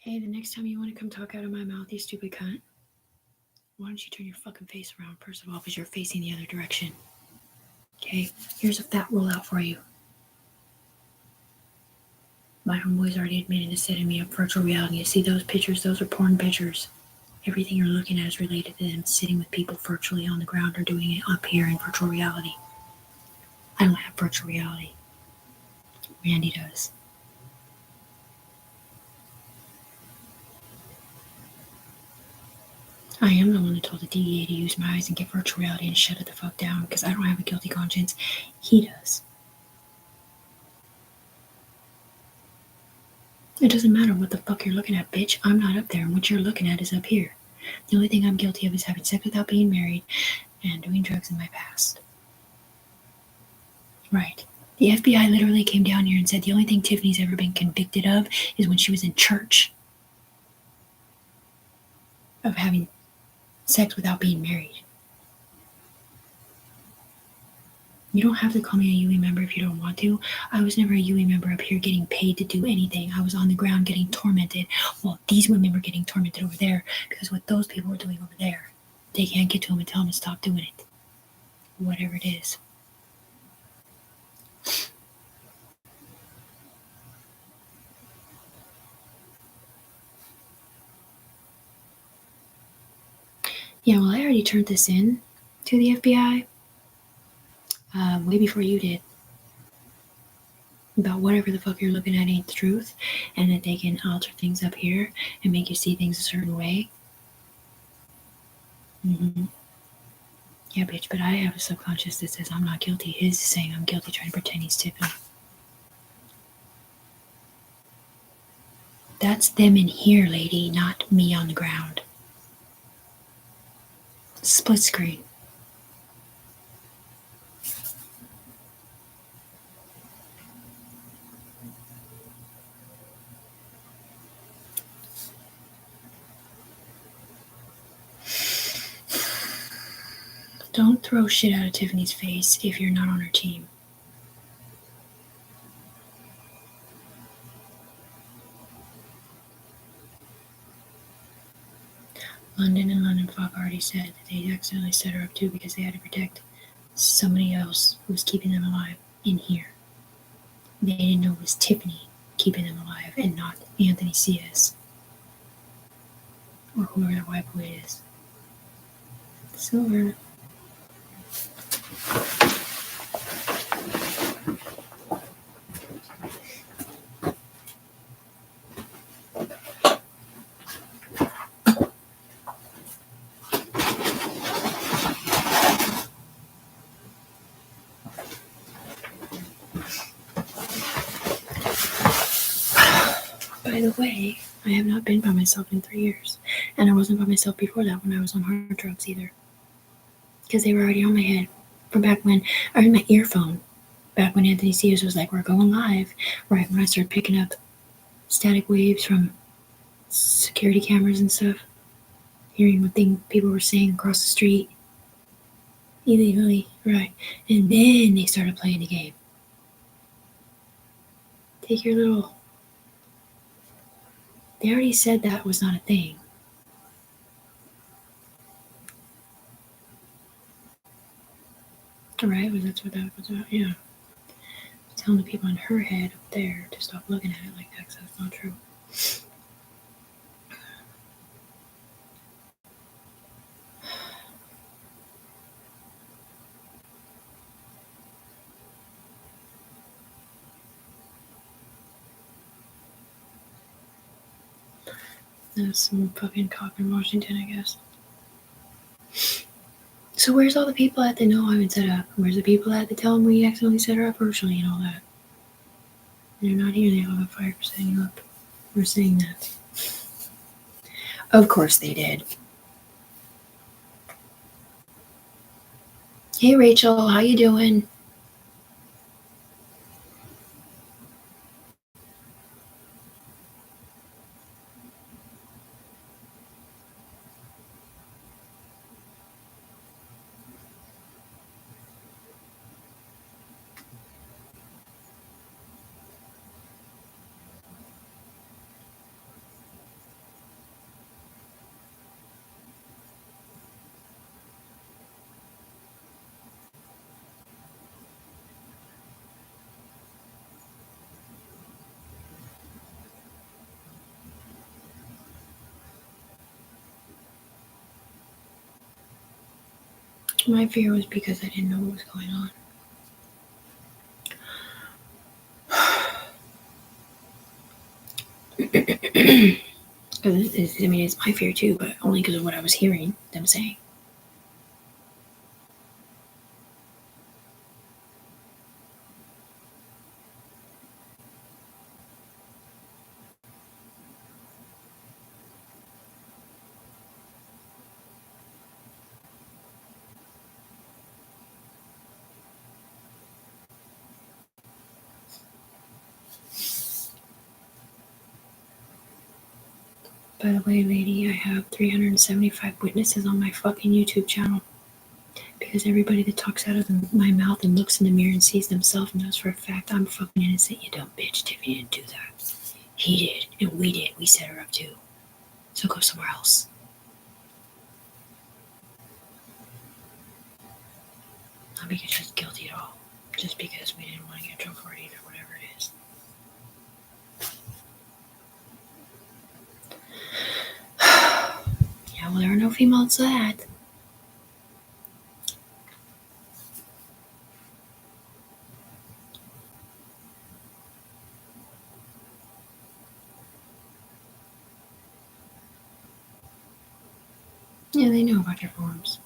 Hey, the next time you want to come talk out of my mouth, you stupid cunt, why don't you turn your fucking face around, first of all, because you're facing the other direction. Okay? Here's a fat rollout for you. My homeboy's already admitted to setting me up virtual reality. You see those pictures? Those are porn pictures. Everything you're looking at is related to them sitting with people virtually on the ground or doing it up here in virtual reality. I don't have virtual reality. Randy does. I am the one that told the DEA to use my eyes and get virtual reality and shut it the fuck down because I don't have a guilty conscience. He does. It doesn't matter what the fuck you're looking at, bitch. I'm not up there, and what you're looking at is up here. The only thing I'm guilty of is having sex without being married and doing drugs in my past. Right. The FBI literally came down here and said the only thing Tiffany's ever been convicted of is when she was in church. Of having sex without being married. You don't have to call me a UE member if you don't want to. I was never a UE member up here getting paid to do anything. I was on the ground getting tormented. Well, these women were getting tormented over there because what those people were doing over there, they can't get to them and tell them to stop doing it. Whatever it is. Yeah, well, I already turned this in to the FBI way before you did. About whatever the fuck you're looking at ain't the truth, and that they can alter things up here and make you see things a certain way. Mm-hmm. Yeah, bitch, but I have a subconscious that says I'm not guilty. His is saying I'm guilty, trying to pretend he's Tiffany. That's them in here, lady, not me on the ground. Split screen. Don't throw shit out of Tiffany's face if you're not on her team. London and London Fog already said that they accidentally set her up too because they had to protect somebody else who was keeping them alive in here. They didn't know it was Tiffany keeping them alive and not Anthony C.S. or whoever that white boy is. Silver. By the way, I have not been by myself in 3 years. And I wasn't by myself before that when I was on hard drugs either. Because they were already on my head. From back when I had my earphone. Back when Anthony Sears was like, we're going live. Right when I started picking up static waves from security cameras and stuff. Hearing what people were saying across the street. Illegally, right. And then they started playing the game. Take your little... They already said that was not a thing. Right? That's what that was about, yeah. Telling the people in her head up there to stop looking at it like that because that's not true. That's some fucking cop in Washington, I guess. So where's all the people at that know I've been set up? Where's the people at that tell them we accidentally set her up virtually and all that? They're not here. They all got fired for setting you up. For saying that. Of course they did. Hey Rachel, how you doing? My fear was because I didn't know what was going on. It's my fear too, but only because of what I was hearing them saying. By the way, lady, I have 375 witnesses on my fucking YouTube channel. Because everybody that talks out of my mouth and looks in the mirror and sees themselves knows for a fact I'm fucking innocent, you dumb bitch. Tiffany didn't do that. He did, and we did. We set her up too. So go somewhere else. Not because she's guilty at all. Just because we didn't want to get drunk for it either, whatever it is. Yeah, well, there are no females to that. Yeah, they know about your forms.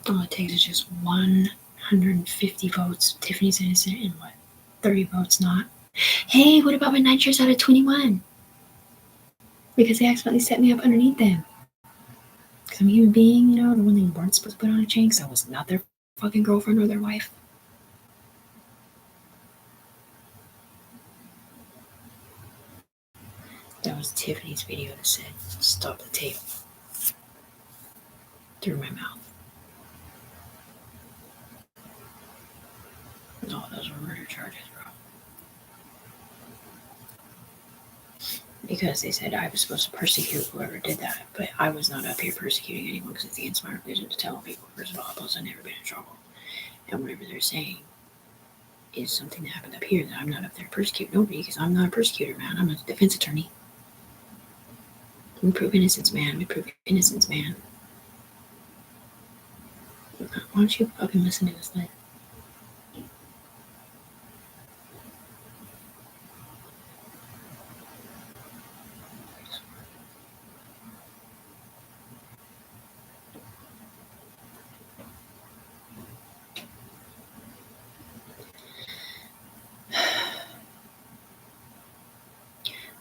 All it takes is just 150 votes. Tiffany's innocent and what? 30 votes not. Hey, what about my 9 shares out of 21? Because they accidentally set me up underneath them. Because I'm a human being, you know, the one they weren't supposed to put on a chain because I was not their fucking girlfriend or their wife. That was Tiffany's video that said, stop the tape. Through my mouth. No, those were murder charges, bro. Because they said I was supposed to persecute whoever did that, but I was not up here persecuting anyone because it's against my religion to tell people, first of all, plus I've never been in trouble. And whatever they're saying is something that happened up here that I'm not up there to persecute nobody because I'm not a persecutor, man. I'm a defense attorney. We prove innocence, man. We prove innocence, man. Why don't you fucking listen to this thing?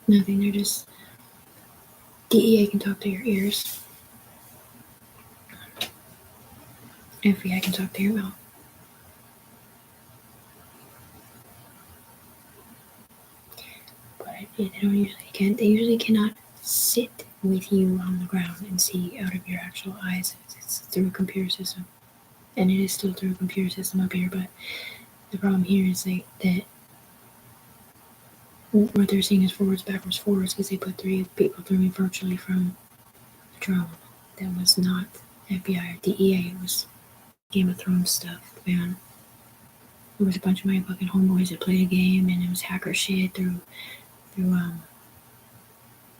Nothing, they're just DEA can talk to your ears. FBI can talk to your mouth. But they usually cannot sit with you on the ground and see out of your actual eyes. It's through a computer system. And it is still through a computer system up here, but the problem here is that what they're seeing is forwards, backwards, forwards, because they put 3 people through me virtually from the drone. That was not FBI or DEA, it was Game of Thrones stuff, man. It was a bunch of my fucking homeboys that played a game, and it was hacker shit through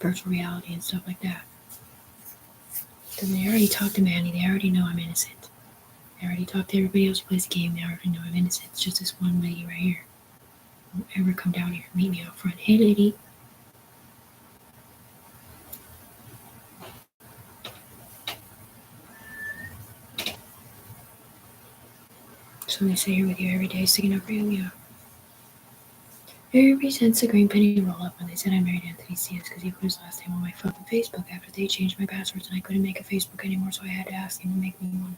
virtual reality and stuff like that. So they already talked to Manny, they already know I'm innocent. They already talked to everybody else who plays the game, they already know I'm innocent. It's just this one lady right here. Don't ever come down here and meet me out front. Hey, lady. So they stay here with you every day, sticking up for you, yeah. Everybody sends a green penny roll up when they said I married Anthony Cias because he put his last name on my fucking Facebook after they changed my passwords and I couldn't make a Facebook anymore, so I had to ask him to make me one.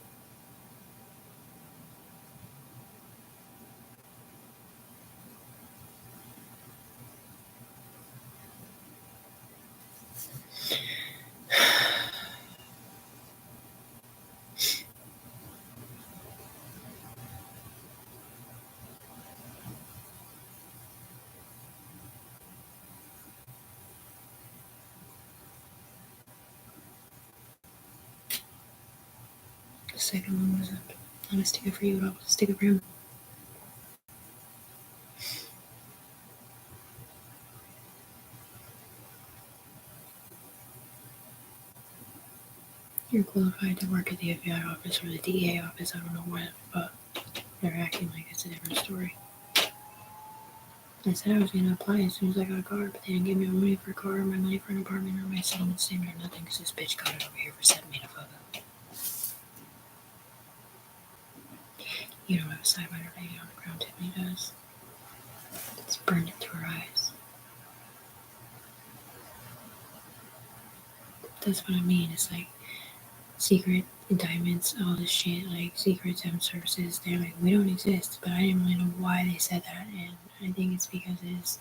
The second one was not a sticker for you at all, it was a sticker for him. You're qualified to work at the FBI office or the DEA office. I don't know why, but they're acting like it's a different story. I said I was going to apply as soon as I got a car, but they didn't give me my money for a car, my money for an apartment, or my settlement statement, or nothing, because this bitch got it over here for 7 minutes ago. You don't have a sidewinder lady on the ground, Tiffany does. It's burned into her eyes. That's what I mean. It's like secret indictments, all this shit, like secret temp services. They're like, we don't exist, but I didn't really know why they said that, and I think it's because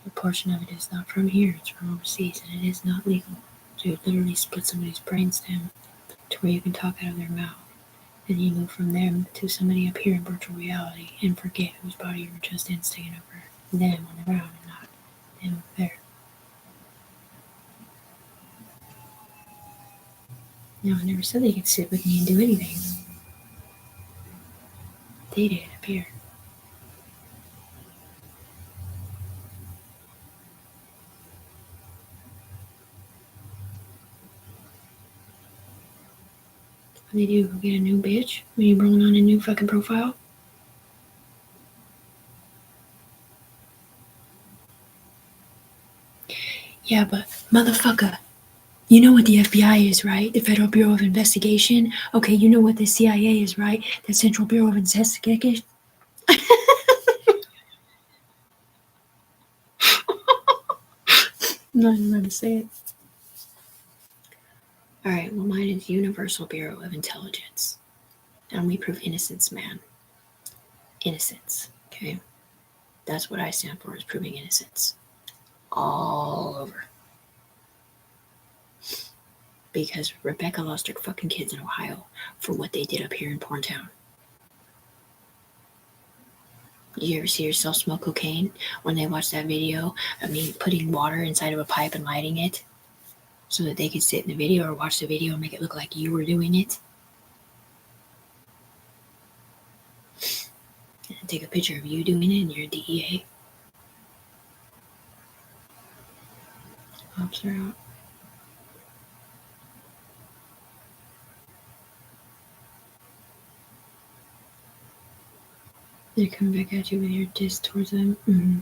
a portion of it is not from here, it's from overseas, and it is not legal. So you literally split somebody's brainstem to where you can talk out of their mouth. And you move from them to somebody up here in virtual reality and forget whose body you were just in, staying over them on the ground and not them up there. No, I never said they could sit with me and do anything. They did up here. What they do? Go get a new bitch when you're rolling on a new fucking profile? Yeah, but motherfucker, you know what the FBI is, right? The Federal Bureau of Investigation. Okay, you know what the CIA is, right? The Central Bureau of Investigation. I'm not even going to say it. All right, well, mine is Universal Bureau of Intelligence. And we prove innocence, man. Innocence, okay? That's what I stand for, is proving innocence. All over. Because Rebecca lost her fucking kids in Ohio for what they did up here in Porntown. Did you ever see yourself smoke cocaine when they watched that video of me putting water inside of a pipe and lighting it so that they could sit in the video or watch the video and make it look like you were doing it? And take a picture of you doing it and you're a DEA. Ops are out. They're coming back at you with your diss towards them. Mm-hmm.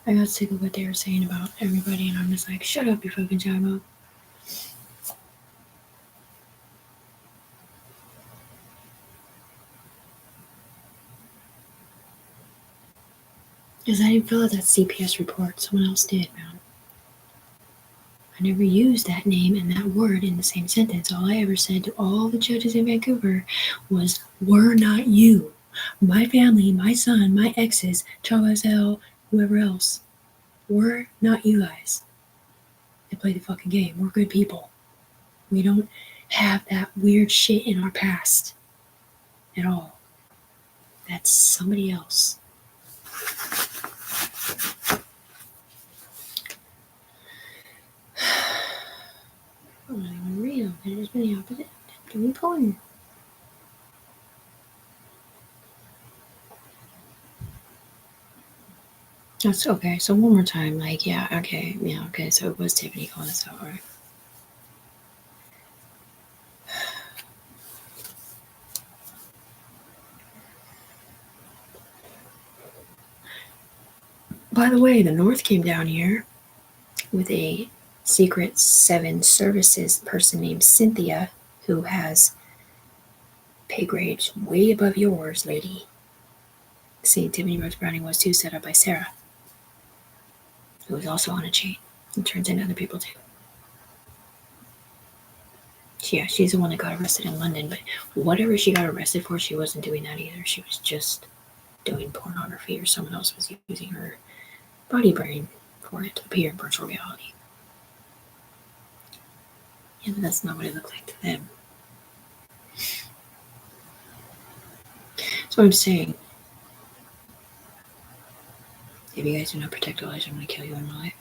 I got sick of what they were saying about everybody, and I'm just like, shut up, you fucking Jamo. Because I didn't fill out that CPS report. Someone else did, man. I never used that name and that word in the same sentence. All I ever said to all the judges in Vancouver was, we're not you. My family, my son, my exes, Chava, whoever else. We're not you guys. They play the fucking game. We're good people. We don't have that weird shit in our past at all. That's somebody else. I'm not even real. It has been the opposite. Give me porn. That's okay. So one more time, like, yeah, okay, yeah, okay. So it was Tiffany calling us out, right? By the way, the North came down here with a secret 7 services person named Cynthia, who has pay grades way above yours, lady. See, Tiffany Rose Browning was too, set up by Sarah, who was also on a chain and turns into other people too. Yeah, she's the one that got arrested in London, but whatever she got arrested for, she wasn't doing that either. She was just doing pornography, or someone else was using her body brain for it to appear in virtual reality. Yeah, but that's not what it looked like to them. So I'm saying, if you guys do not protect your lives, I'm going to kill you in real life.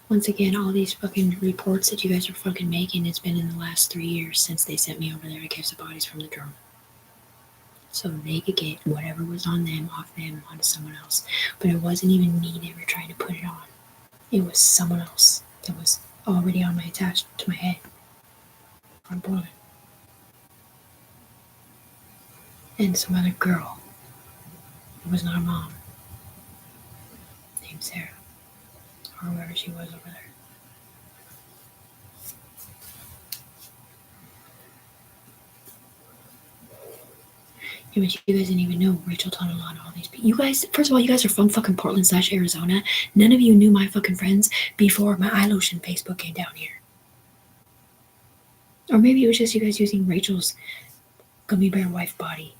Once again, all these fucking reports that you guys are fucking making, it's been in the last 3 years since they sent me over there to catch the bodies from the drone. So they could get whatever was on them off them onto someone else. But it wasn't even me they were trying to put it on. It was someone else that was already on my attached to my head. Front bullet. And some other girl. It was not a mom. Named Sarah. Or whoever she was over there. Yeah, but you guys didn't even know Rachel Tonelano, all these people. You guys, first of all, you guys are from fucking Portland / Arizona. None of you knew my fucking friends before my eye lotion Facebook came down here. Or maybe it was just you guys using Rachel's gummy bear wife body.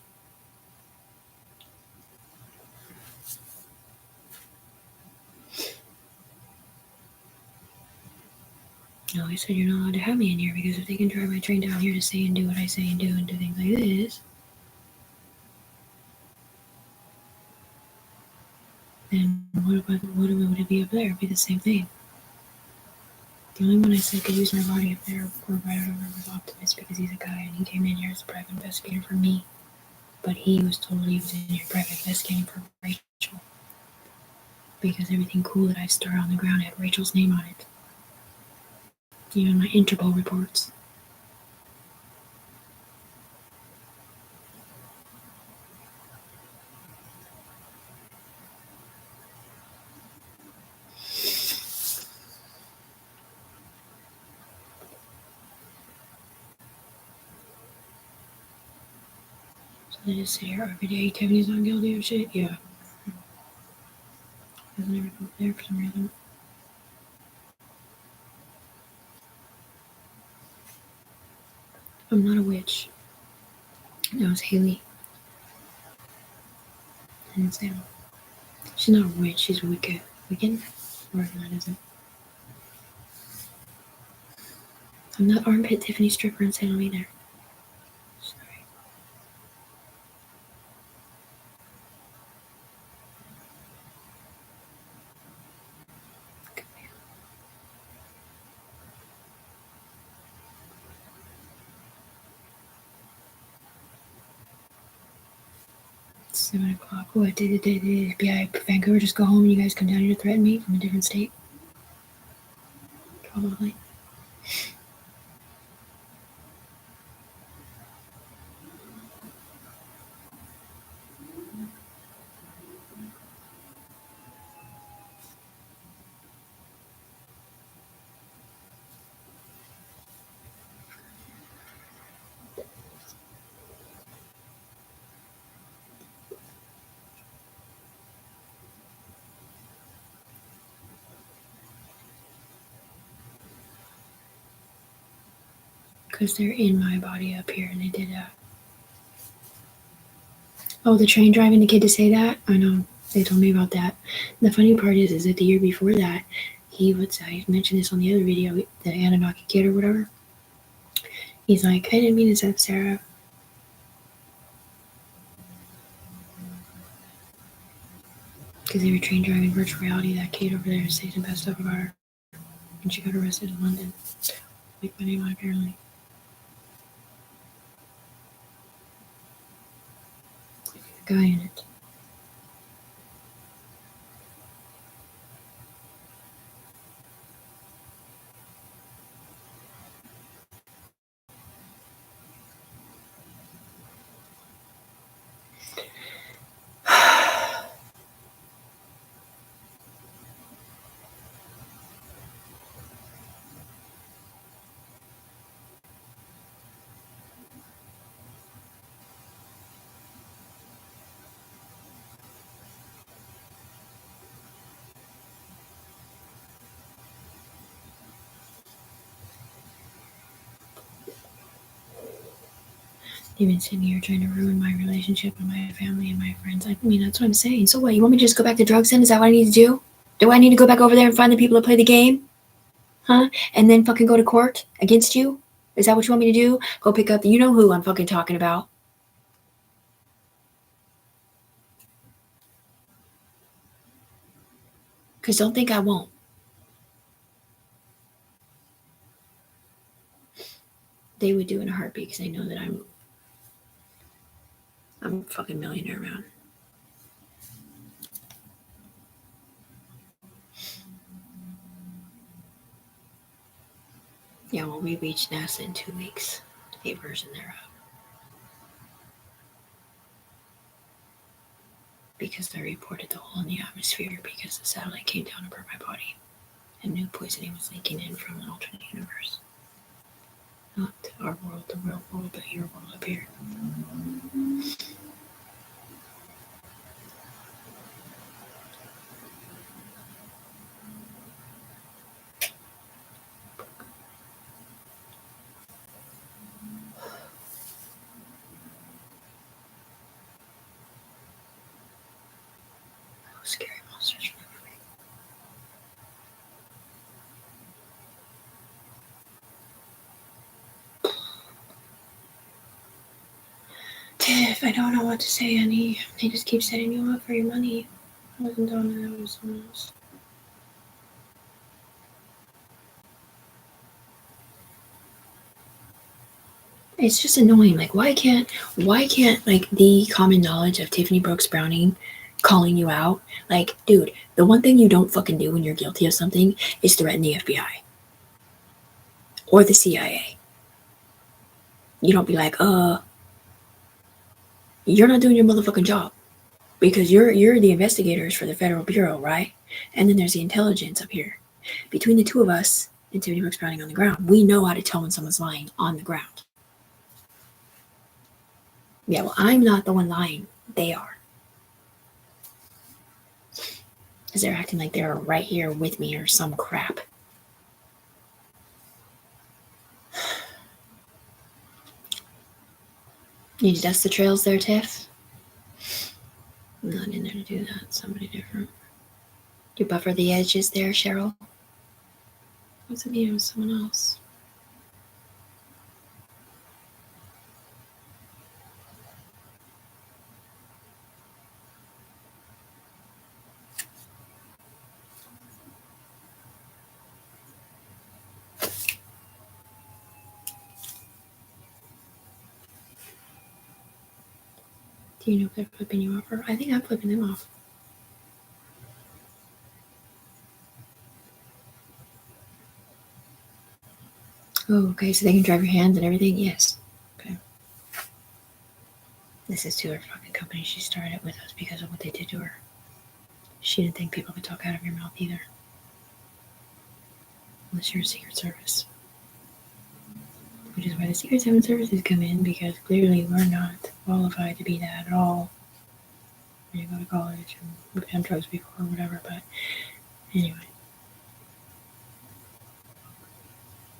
No, I said you're not allowed to have me in here because if they can drive my train down here to say and do what I say and do things like this, then what would it be up there? It'd be the same thing. The only one I said could use my body up there or right over was Optimus because he's a guy and he came in here as a private investigator for me. But he was told he was in here private investigating for Rachel. Because everything cool that I started on the ground had Rachel's name on it. Even my Interpol reports. So they just sit here every day, Tiffany's not guilty of shit? Yeah. Doesn't ever go there for some reason. I'm not a witch. That was Haley. And Sam. She's not a witch, she's wicked. Wiccan? Whatever that isn't. I'm not armpit Tiffany stripper in Salem either. Sorry. It's 7 o'clock. What did the FBI Vancouver just go home and you guys come down here to threaten me from a different state? Probably. Because they're in my body up here and they did that. Oh, the train driving the kid to say that? I know. They told me about that. And the funny part is that the year before that, I mentioned this on the other video, the Anunnaki kid or whatever. He's like, I didn't mean to say Sarah. Because they were train driving virtual reality, that kid over there saying some bad stuff about her. And she got arrested in London. Like my name on apparently. A guy in it. They've been sitting here trying to ruin my relationship and my family and my friends. I mean, that's what I'm saying. So what? You want me to just go back to drugs then? Is that what I need to do? Do I need to go back over there and find the people that play the game? Huh? And then fucking go to court against you? Is that what you want me to do? Go pick up you know who I'm fucking talking about. Because don't think I won't. They would do in a heartbeat because they know that I'm a fucking millionaire, man. Yeah, well, we reached NASA in 2 weeks, a version thereof. Because they reported the hole in the atmosphere because the satellite came down over my body and new poisoning was leaking in from an alternate universe. Not our world, the real world, but your world up here. Scary monsters from the movie. Tiff, I don't know what to say, honey. They just keep setting you up for your money. I wasn't doing that, it was someone else. It's just annoying. Like, why can't like the common knowledge of Tiffany Brooks Browning calling you out? Like, dude, the one thing you don't fucking do when you're guilty of something is threaten the FBI or the CIA. You don't be like, you're not doing your motherfucking job because you're the investigators for the Federal Bureau, right? And then there's the intelligence up here. Between the two of us and Tiffany Brooks Browning on the ground, we know how to tell when someone's lying on the ground. Yeah, well, I'm not the one lying. They are. Because they're acting like they're right here with me or some crap. You dust the trails there, Tiff? I'm not in there to do that. Somebody different. You buffer the edges there, Cheryl? Wasn't you? It was someone else. Do you know if they're flipping you off? Or I think I'm flipping them off. Oh, okay, so they can drive your hands and everything? Yes. Okay. This is to her fucking company. She started with us because of what they did to her. She didn't think people could talk out of your mouth either. Unless you're a Secret Service. Which is why the Secret Services come in, because clearly we're not qualified to be that at all. When you go to college and we've done drugs before or whatever, but anyway.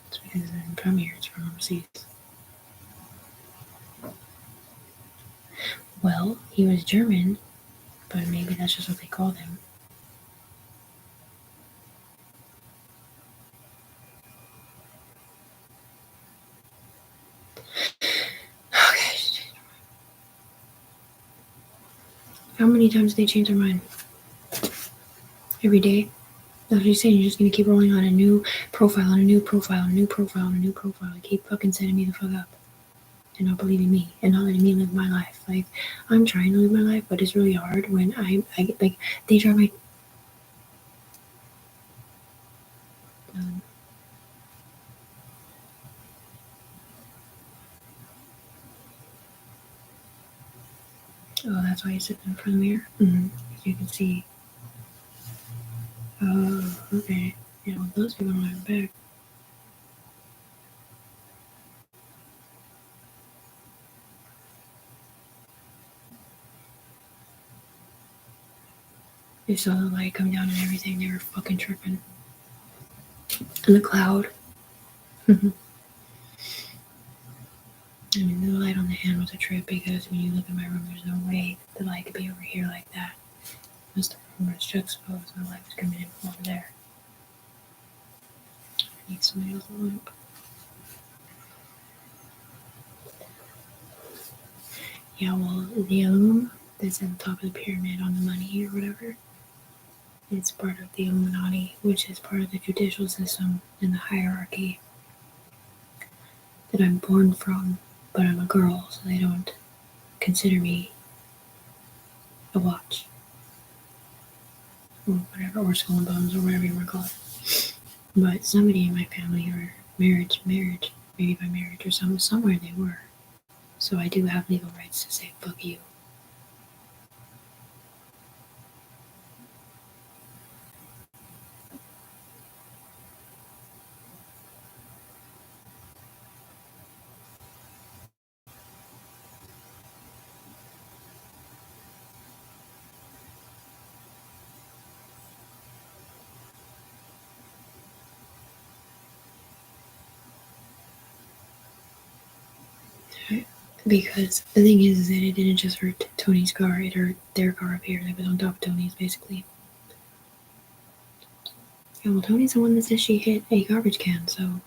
It's because it isn't from here, it's from overseas. Well, he was German, but maybe that's just what they called him. Okay. How many times did they change their mind? Every day? That's what you're saying. You're just gonna keep rolling on a new profile, on a new profile, on a new profile, on a new profile. You keep fucking setting me the fuck up. And not believing me and not letting me live my life. Like, I'm trying to live my life, but it's really hard when I get like, they drive my. Oh, that's why you sit in front of the mirror? Mm-hmm. You can see. Oh, okay. Yeah, well, those people don't have a back. They saw the light come down and everything. They were fucking tripping. And the cloud. I mean, the light on the hand was a trip because when you look in my room, there's no way the light could be over here like that. Because the room was juxtaposed and the light was coming in from over there. I need somebody else to look. Yeah, well, the Illum that's at the top of the pyramid on the money or whatever, it's part of the Illuminati, which is part of the judicial system and the hierarchy. that I'm born from, but I'm a girl, so they don't consider me a watch or whatever, or skull and bones or whatever you want to call it. But somebody in my family or marriage, maybe by marriage or somewhere they were. So I do have legal rights to say fuck you. Because the thing is that it didn't just hurt Tony's car, it hurt their car up here that was on top of Tony's, basically. Yeah, well, Tony's the one that says she hit a garbage can, so.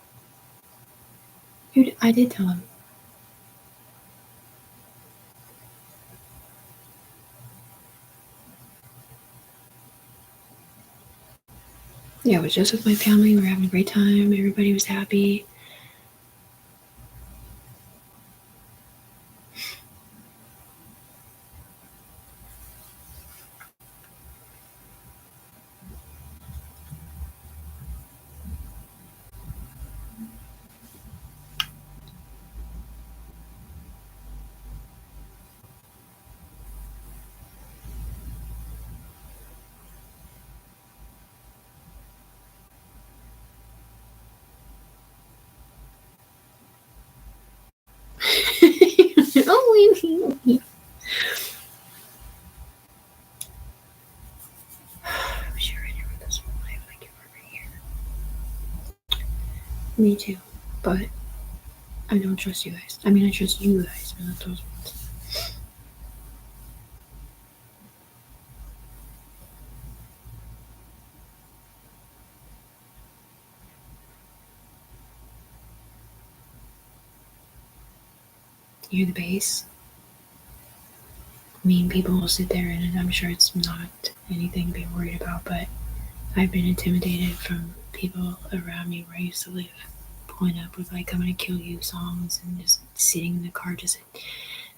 Dude, I did tell him. Yeah, it was just with my family. We were having a great time. Everybody was happy. Oh, I'm sure I never this whole life like you were right here. Me too, but I don't trust you guys. I mean, I trust you guys, but not those ones. You hear the bass? I mean, people will sit there and I'm sure it's not anything to be worried about, but I've been intimidated from people around me where I used to live, pulling up with like "I'm gonna kill you" songs and just sitting in the car just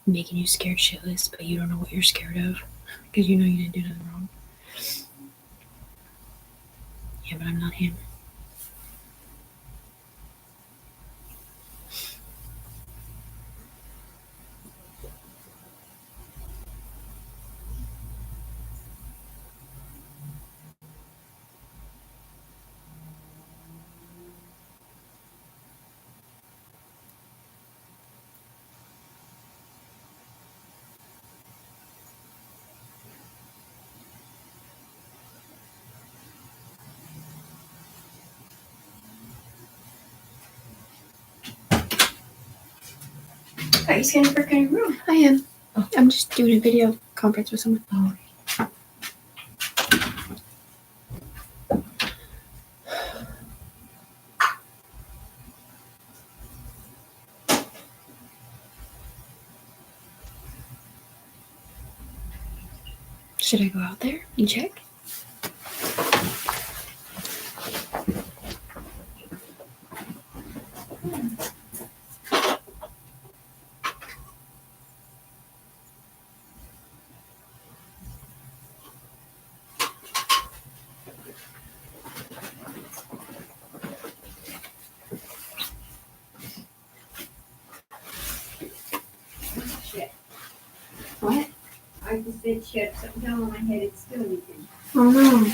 making you scared shitless, but you don't know what you're scared of because you know you didn't do nothing wrong. Yeah, but I'm not him. Are you scanning for a room? I am. Oh. I'm just doing a video conference with someone. Oh. Should I go out there and check? Shit. What? I just said shit. Something down on my head. It's still leaking. Oh no.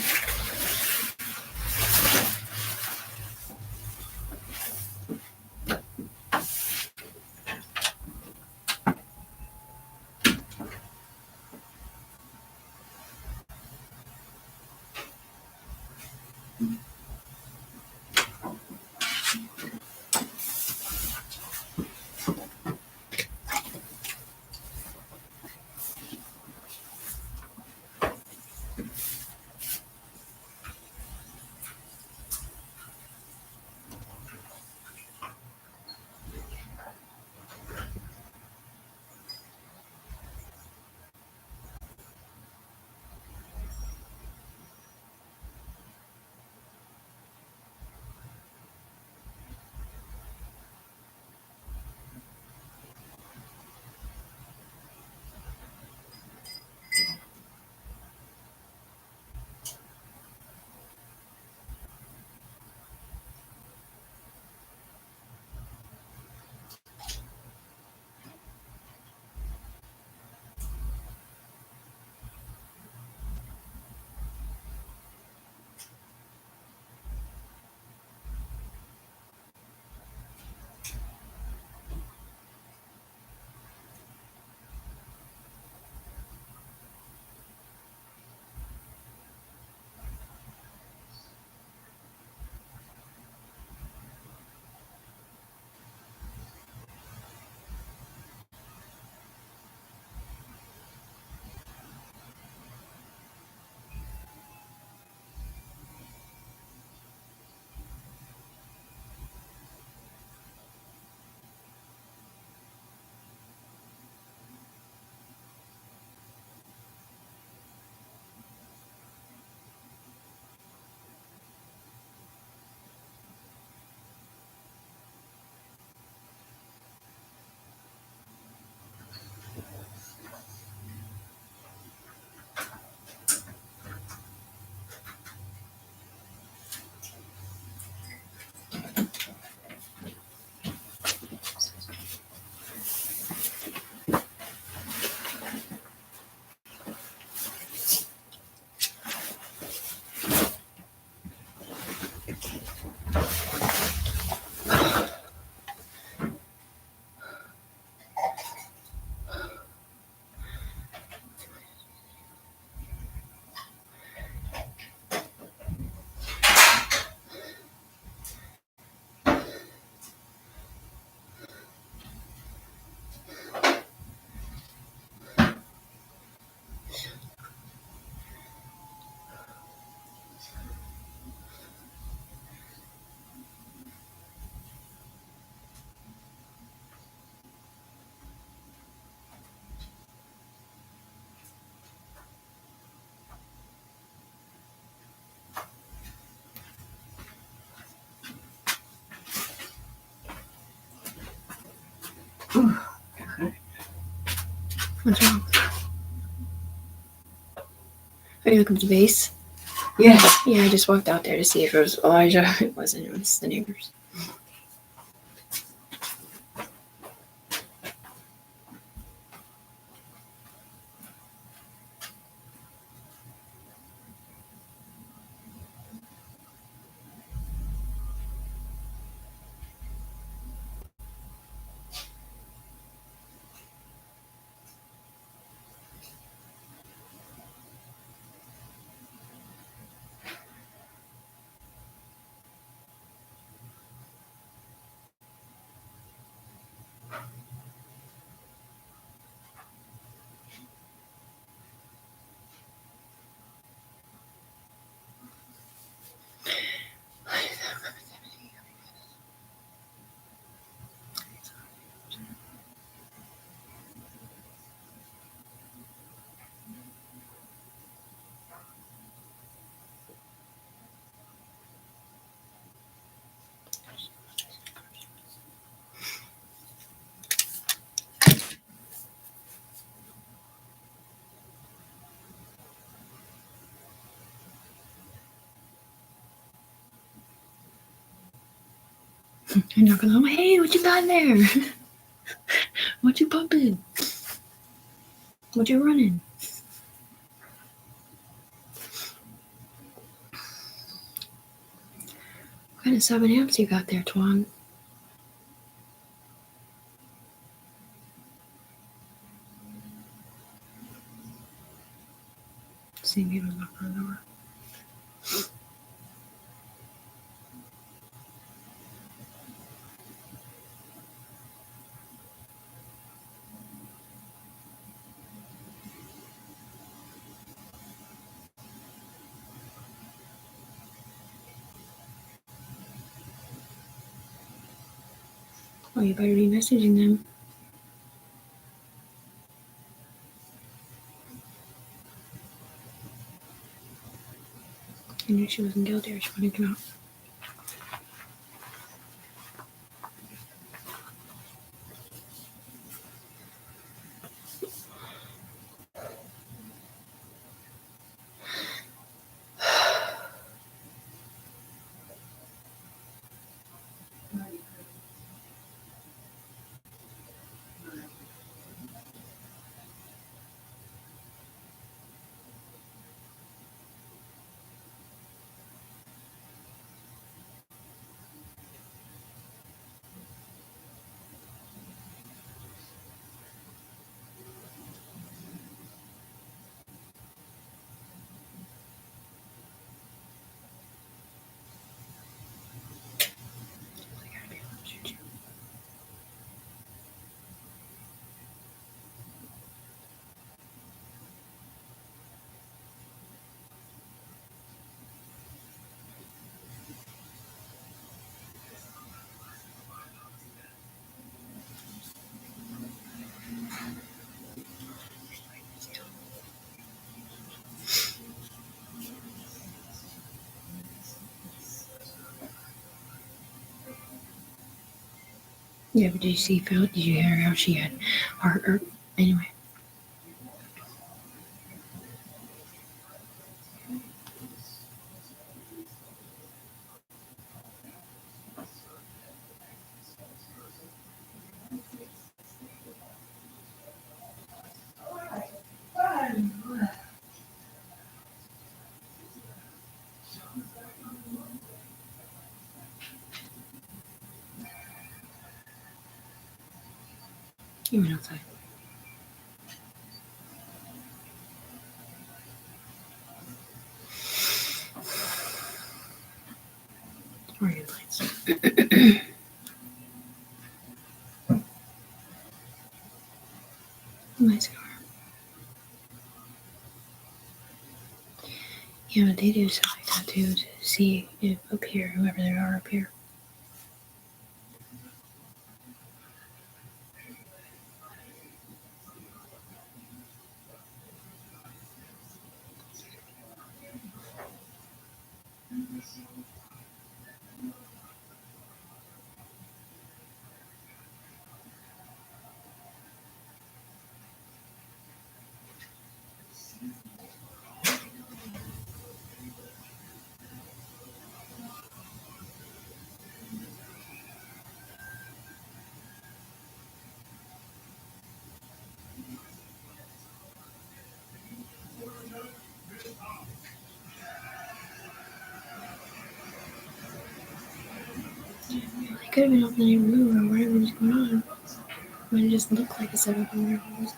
What's wrong? Are you looking for the base? Yeah. Yeah, I just walked out there to see if it was Elijah. It wasn't. It was the neighbors. I knock on the door. Hey, what you got in there? What you pumping? What you running? What kind of 7 amps you got there, Twan? See me knock on the door. Oh, you better be messaging them. I knew she wasn't guilty or she wouldn't come out. I gotta be able to shoot you. Yeah, but did you see Phil? Did you hear how she had heart? Or anyway. You went outside. Oregon lights. Nice car. Yeah, but they do stuff like that too to see if up here, whoever they are up here. could have been off in the neighborhood or whatever was going on. But it just looked like a setup or whatever it was.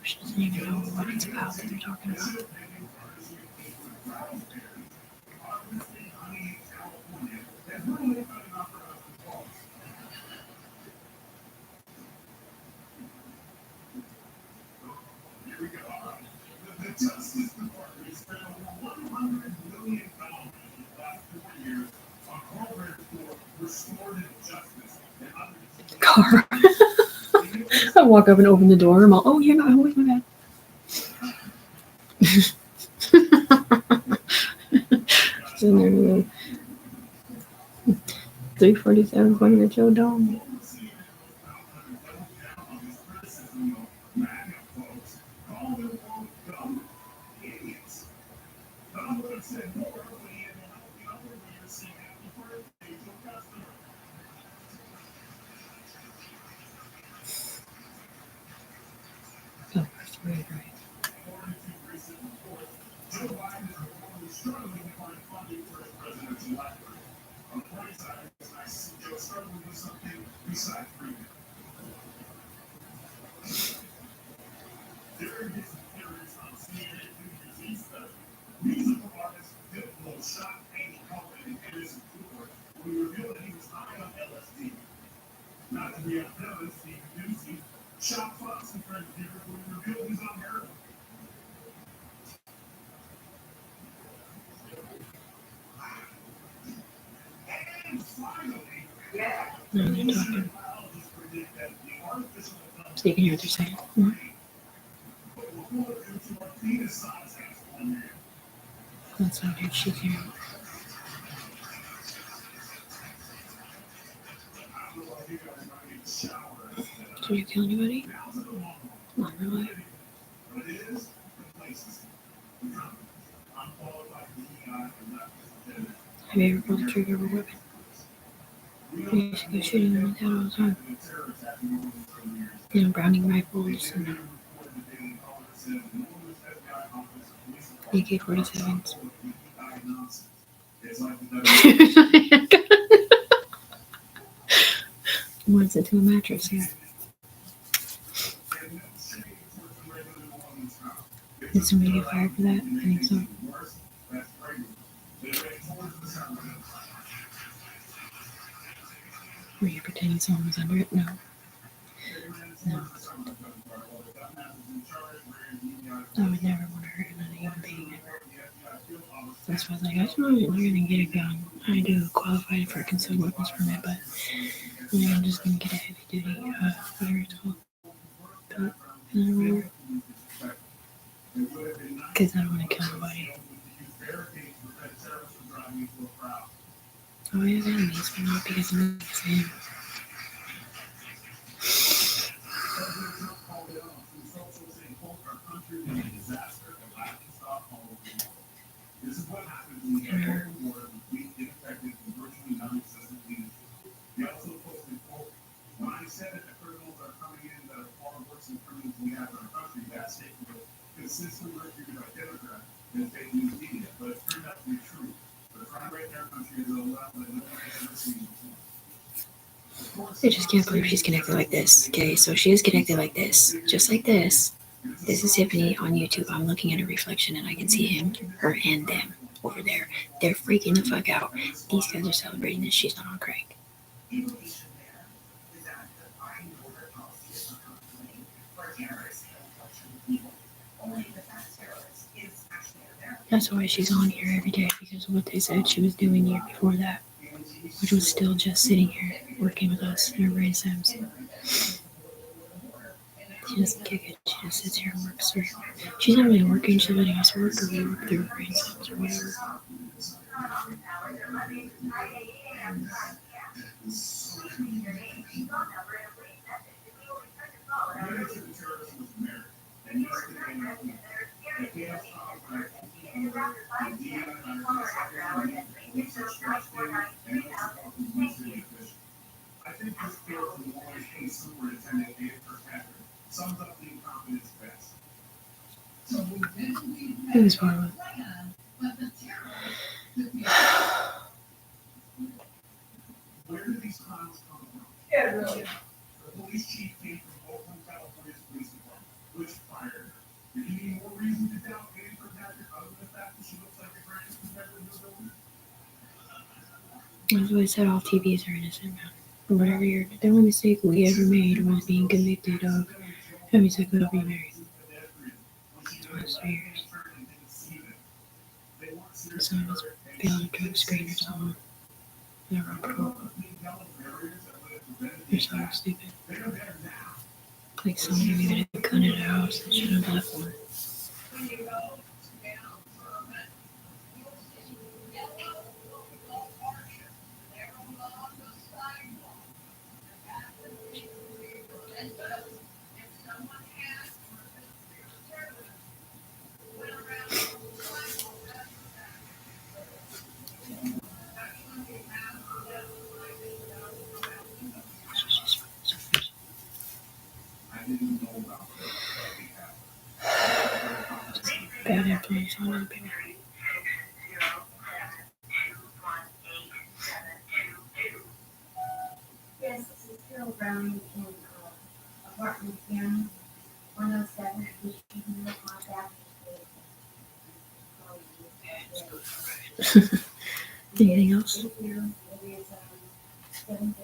She doesn't even know what it's about that they're talking about. Car. I walk up and open the door. I'm all, oh, you're not home with my bad. She's in there with 347 pointing at your dome. Oh, that's right. No, they're talking. So you can hear what they're saying. Mm-hmm. That's not good. She's here. Did you kill anybody? Not really. Have you ever pulled the trigger of a weapon? I used to go shooting them with that all the time. You know, Browning rifles and AK-47s. What's it to a mattress here? Did somebody get fired for that? I think so. Were you pretending someone was under it? No. No. I would never want to hurt another human being ever. That's why I was like, I just know you're going to get a gun. I do qualify for a concealed weapons permit, but I'm just going to get a heavy duty, whatever it's called. Pellet, whatever. Because I don't want to kill nobody. Oh, I have enemies, but not because I'm the same. I just can't believe she's connected like this. Okay, so she is connected like this, just like this. This is Tiffany on YouTube. I'm looking at a reflection and I can see him, her, and them over there. They're freaking the fuck out. These guys are celebrating that she's not on crack. That's why she's on here every day, because of what they said she was doing the year before that, which was still just sitting here. working with us in her brain sims. She doesn't kick it. She just sits here and works through. She's not really working. She's letting us work, or we work through her brain sims or whatever. It was horrible. That's why I said all TVs are innocent now. Whatever the only mistake we ever made was being convicted of having sex without being married. The last 3 years. Some of us failed on a drug screen or something. Never on parole. They're so stupid. Like somebody maybe had a gun at a house and shouldn't have left one. Bad influence on other people. Yes, this is Carol Browning in apartment County, 107. You can look my back. Anything else? It is 7:35.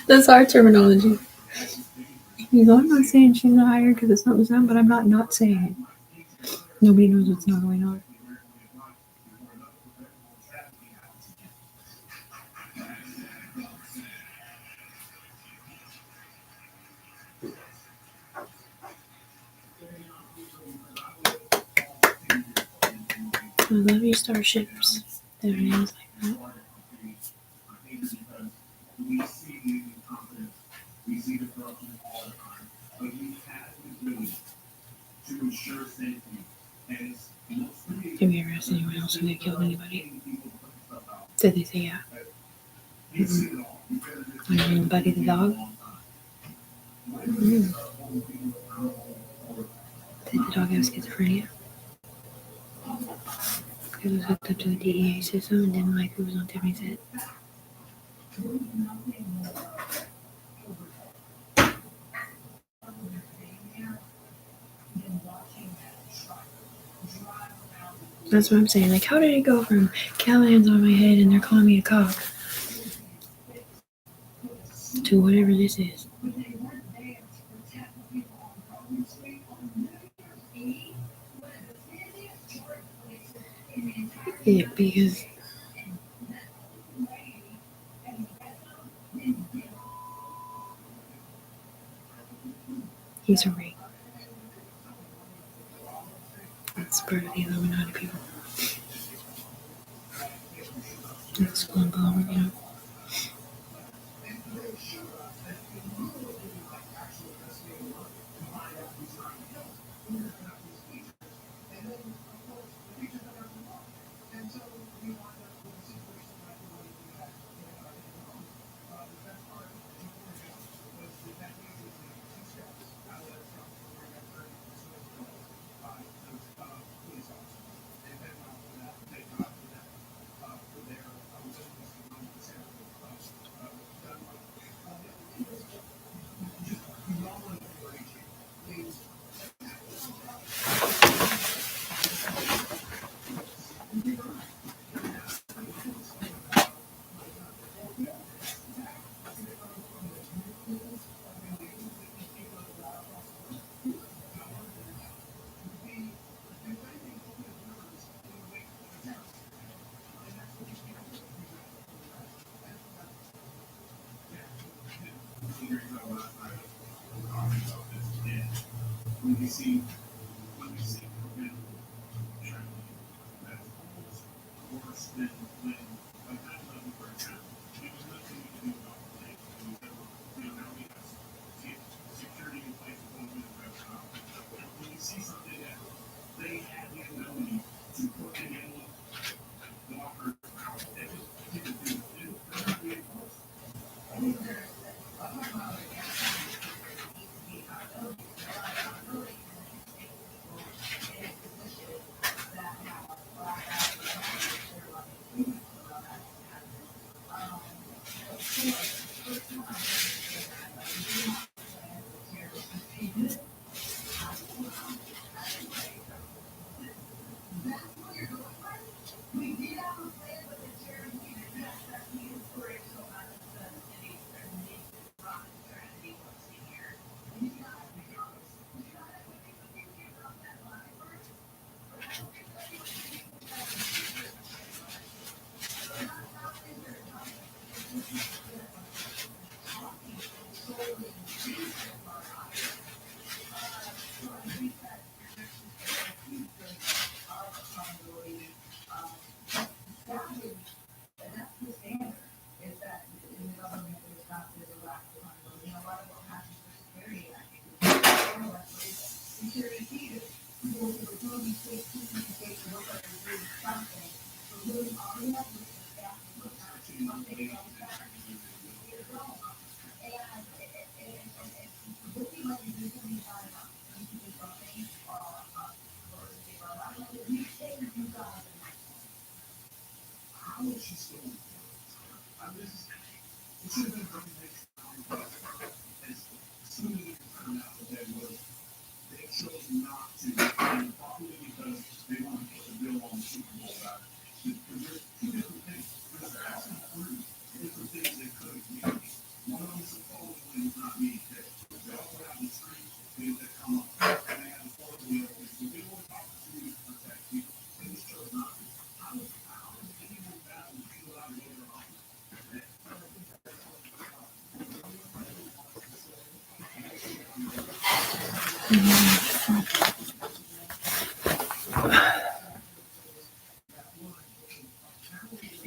That's our terminology. You go, I'm not saying she's not hired because it's not the sound, but I'm not saying it. Nobody knows what's not going on. I love you, starships. Their names like that. Have you ever asked anyone else if they killed anybody? Did they say yeah? Mm-hmm. I mean, Buddy the dog? Mm. Did the dog have schizophrenia? It was hooked up to the DEA system and didn't like who was on Tiffany's head. That's what I'm saying. Like, how did it go from Callahan's on my head and they're calling me a cock to whatever this is? Yeah, because he's a ring. That's part of the Illuminati people. That's going below, you know.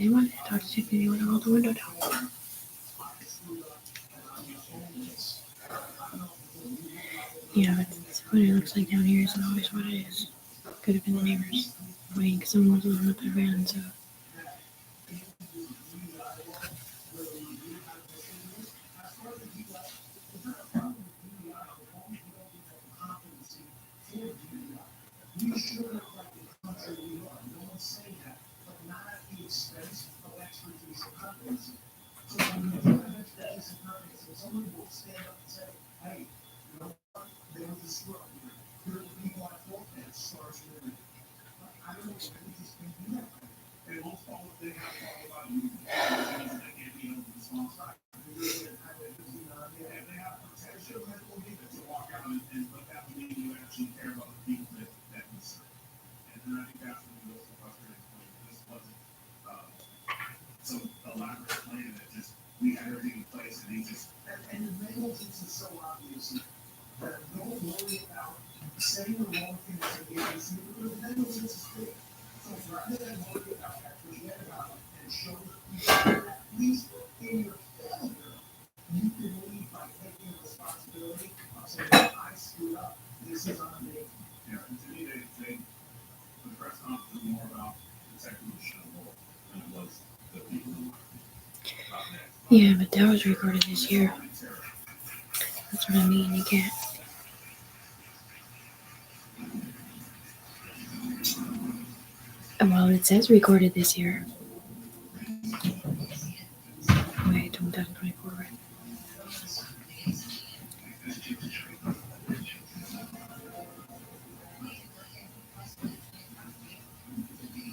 They wanted to talk to me when I rolled the window down. Yeah, it's what it looks like down here isn't always what it is. Could have been the neighbors. Waiting because someone was living with their van, so. Yeah, but that was recorded this year. That's what I mean. You can't. Well, it says recorded this year. Wait, 2024, right?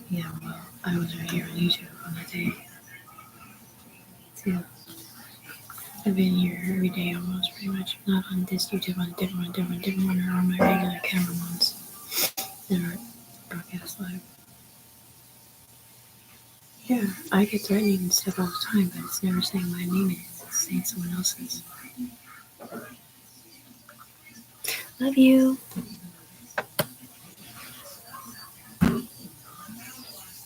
Yeah, well, I was right here on YouTube on that day. Too. I've been here every day almost, pretty much. Not on this YouTube, on a different one, or on my regular camera ones that aren't broadcast live. Yeah, I get threatened and stuff all the time, but it's never saying my name is. It's saying someone else's. Love you.